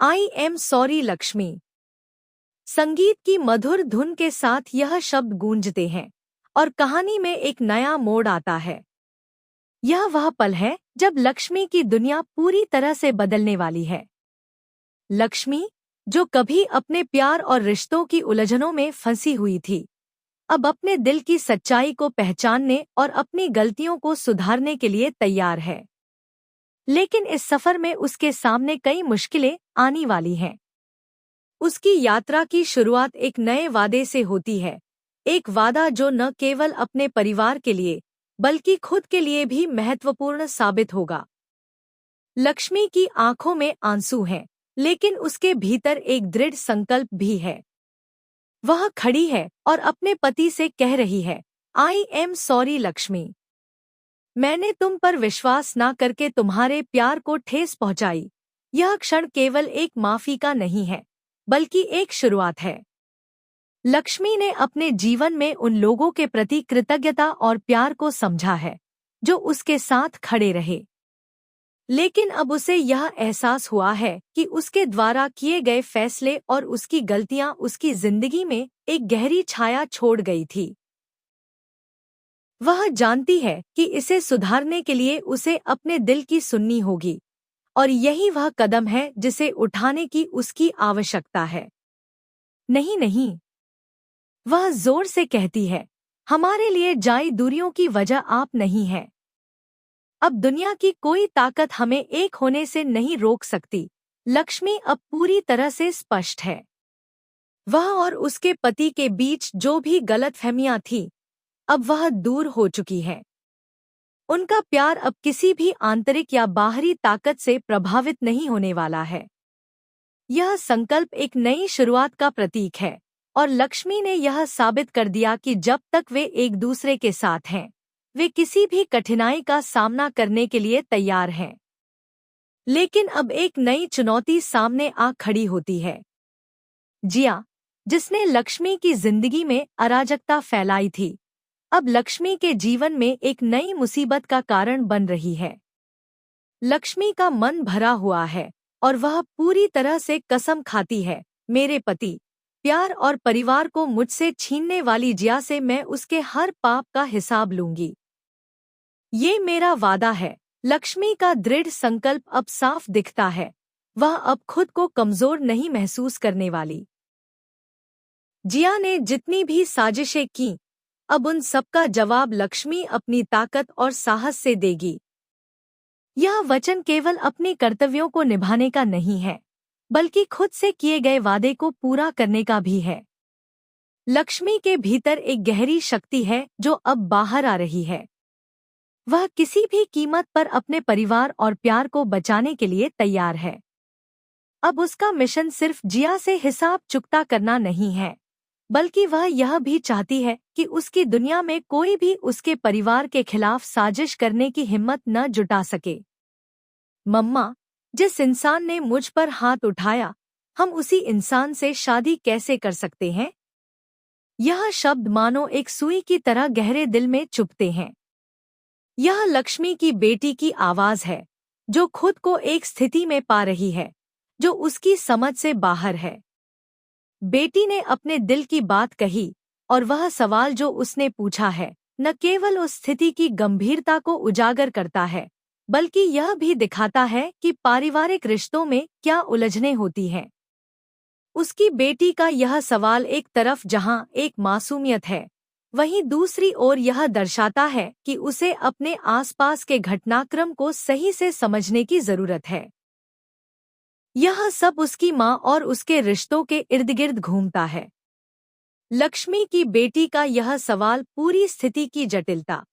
I am sorry Lakshmi. संगीत की मधुर धुन के साथ यह शब्द गूंजते हैं और कहानी में एक नया मोड़ आता है। यह वह पल है जब लक्ष्मी की दुनिया पूरी तरह से बदलने वाली है। लक्ष्मी, जो कभी अपने प्यार और रिश्तों की उलझनों में फंसी हुई थी, अब अपने दिल की सच्चाई को पहचानने और अपनी गलतियों को सुधारने के लिए तैयार है। लेकिन इस सफर में उसके सामने कई मुश्किलें आने वाली हैं। उसकी यात्रा की शुरुआत एक नए वादे से होती है, एक वादा जो न केवल अपने परिवार के लिए बल्कि खुद के लिए भी महत्वपूर्ण साबित होगा। लक्ष्मी की आंखों में आंसू हैं, लेकिन उसके भीतर एक दृढ़ संकल्प भी है। वह खड़ी है और अपने पति से कह रही है, आई एम सॉरी लक्ष्मी। मैंने तुम पर विश्वास न करके तुम्हारे प्यार को ठेस पहुंचाई। यह क्षण केवल एक माफी का नहीं है, बल्कि एक शुरुआत है। लक्ष्मी ने अपने जीवन में उन लोगों के प्रति कृतज्ञता और प्यार को समझा है, जो उसके साथ खड़े रहे। लेकिन अब उसे यह एहसास हुआ है कि उसके द्वारा किए गए फैसले और उसकी गलतियां उसकी जिंदगी में एक गहरी छाया छोड़ गई थी। वह जानती है कि इसे सुधारने के लिए उसे अपने दिल की सुननी होगी, और यही वह कदम है जिसे उठाने की उसकी आवश्यकता है। नहीं नहीं, वह जोर से कहती है, हमारे लिए जाई दूरियों की वजह आप नहीं है। अब दुनिया की कोई ताकत हमें एक होने से नहीं रोक सकती। लक्ष्मी अब पूरी तरह से स्पष्ट है। वह और उसके पति के बीच जो भी गलतफहमियां थीं, अब वह दूर हो चुकी है। उनका प्यार अब किसी भी आंतरिक या बाहरी ताकत से प्रभावित नहीं होने वाला है। यह संकल्प एक नई शुरुआत का प्रतीक है, और लक्ष्मी ने यह साबित कर दिया कि जब तक वे एक दूसरे के साथ हैं, वे किसी भी कठिनाई का सामना करने के लिए तैयार हैं। लेकिन अब एक नई चुनौती सामने आ खड़ी होती है। जिया, जिसने लक्ष्मी की जिंदगी में अराजकता फैलाई थी, अब लक्ष्मी के जीवन में एक नई मुसीबत का कारण बन रही है। लक्ष्मी का मन भरा हुआ है और वह पूरी तरह से कसम खाती है, मेरे पति, प्यार और परिवार को मुझसे छीनने वाली जिया से मैं उसके हर पाप का हिसाब लूंगी। ये मेरा वादा है। लक्ष्मी का दृढ़ संकल्प अब साफ दिखता है। वह अब खुद को कमजोर नहीं महसूस करने वाली। जिया ने जितनी भी साजिशें की, अब उन सबका जवाब लक्ष्मी अपनी ताकत और साहस से देगी। यह वचन केवल अपने कर्तव्यों को निभाने का नहीं है, बल्कि खुद से किए गए वादे को पूरा करने का भी है। लक्ष्मी के भीतर एक गहरी शक्ति है जो अब बाहर आ रही है। वह किसी भी कीमत पर अपने परिवार और प्यार को बचाने के लिए तैयार है। अब उसका मिशन सिर्फ जिया से हिसाब चुकता करना नहीं है, बल्कि वह यह भी चाहती है कि उसकी दुनिया में कोई भी उसके परिवार के खिलाफ साजिश करने की हिम्मत न जुटा सके। मम्मा, जिस इंसान ने मुझ पर हाथ उठाया, हम उसी इंसान से शादी कैसे कर सकते हैं? यह शब्द मानो एक सुई की तरह गहरे दिल में चुभते हैं। यह लक्ष्मी की बेटी की आवाज है, जो खुद को एक स्थिति में पा रही है जो उसकी समझ से बाहर है। बेटी ने अपने दिल की बात कही, और वह सवाल जो उसने पूछा है न केवल उस स्थिति की गंभीरता को उजागर करता है, बल्कि यह भी दिखाता है कि पारिवारिक रिश्तों में क्या उलझनें होती हैं। उसकी बेटी का यह सवाल एक तरफ जहां एक मासूमियत है, वहीं दूसरी ओर यह दर्शाता है कि उसे अपने आसपास के घटनाक्रम को सही से समझने की जरूरत है। यह सब उसकी माँ और उसके रिश्तों के इर्द-गिर्द घूमता है। लक्ष्मी की बेटी का यह सवाल पूरी स्थिति की जटिलता